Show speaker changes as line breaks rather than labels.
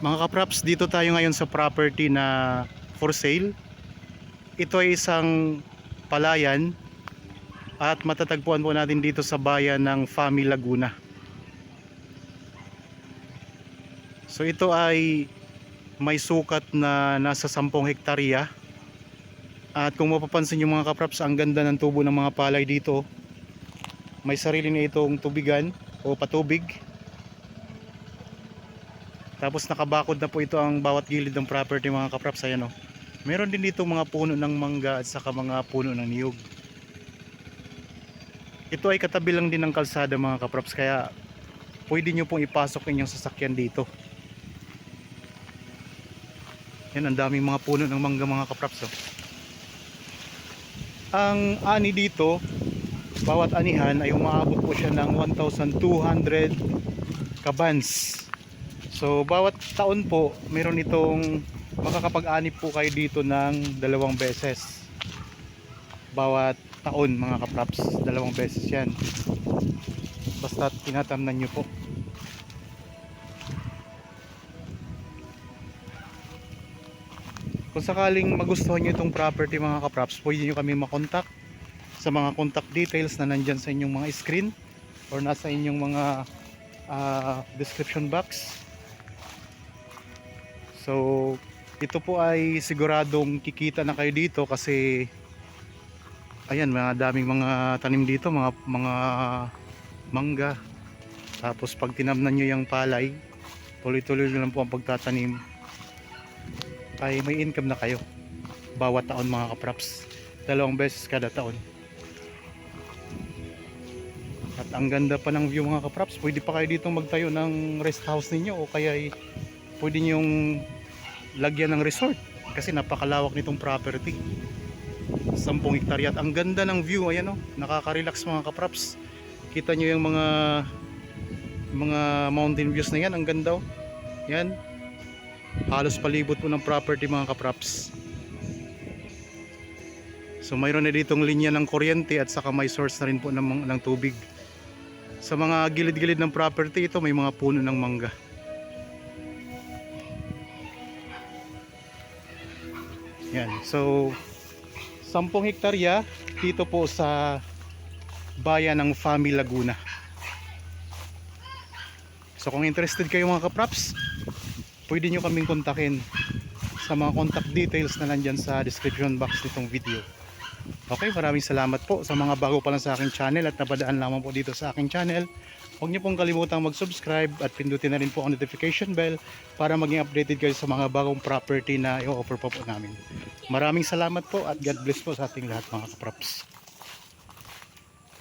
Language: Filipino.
Mga kapraps, dito tayo ngayon sa property na for sale. Ito ay isang palayan at matatagpuan po natin dito sa bayan ng Fami, Laguna. So ito ay may sukat na nasa 10 hektarya. At kung mapapansin nyo mga kapraps, ang ganda ng tubo ng mga palay dito. May sarili na itong tubigan o patubig. Tapos nakabakod na po ito ang bawat gilid ng property mga kapraps. Ayan o. Meron din dito mga puno ng mangga at saka mga puno ng niyog. Ito ay katabi lang din ng kalsada mga kapraps, kaya pwede nyo pong ipasok inyong sasakyan dito. Yan, ang daming mga puno ng mangga mga kapraps oh. Ang ani dito, bawat anihan ay umaabot po siya ng 1,200 kabans. So bawat taon po meron itong makakapag-ani po kayo dito ng 2 beses. Bawat taon mga kapraps, 2 beses yan. Basta tinatamnan nyo po. Kung sakaling magustuhan nyo itong property mga kapraps, pwede nyo kami makontak sa mga contact details na nandyan sa inyong mga screen or nasa inyong mga description box. So ito po ay siguradong kikita na kayo dito kasi ayan, mga daming mga tanim dito, mga mangga. Tapos pag tinamnan nyo yung palay, tuloy-tuloy lang po ang pagtatanim, ay may income na kayo bawat taon mga kapraps, 2 beses kada taon. At ang ganda pa ng view mga kapraps, pwede pa kayo dito magtayo ng rest house ninyo o kaya ay pwede nyong lagyan ng resort kasi napakalawak nitong property, 10 hektarya. At ang ganda ng view, ayan o, nakaka-relax mga kapraps. Kita nyo yung mga mountain views na yan, ang ganda o. Yan, halos palibot po ng property mga kapraps. So mayroon na ditong linya ng kuryente at saka may source na rin po ng tubig. Sa mga gilid-gilid ng property ito may mga puno ng mangga. Yan, so 10 hektarya dito po sa bayan ng Fami, Laguna. So kung interested kayo mga kapraps, pwede nyo kaming kontakin sa mga contact details na nandyan sa description box nitong video. Okay, maraming salamat po sa mga bago pa lang sa aking channel at napadaan lamang po dito sa aking channel. Huwag niyo pong kalimutang mag-subscribe at pindutin na rin po ang notification bell para maging updated kayo sa mga bagong property na i-offer po namin. Maraming salamat po at God bless po sa ating lahat mga kapraps.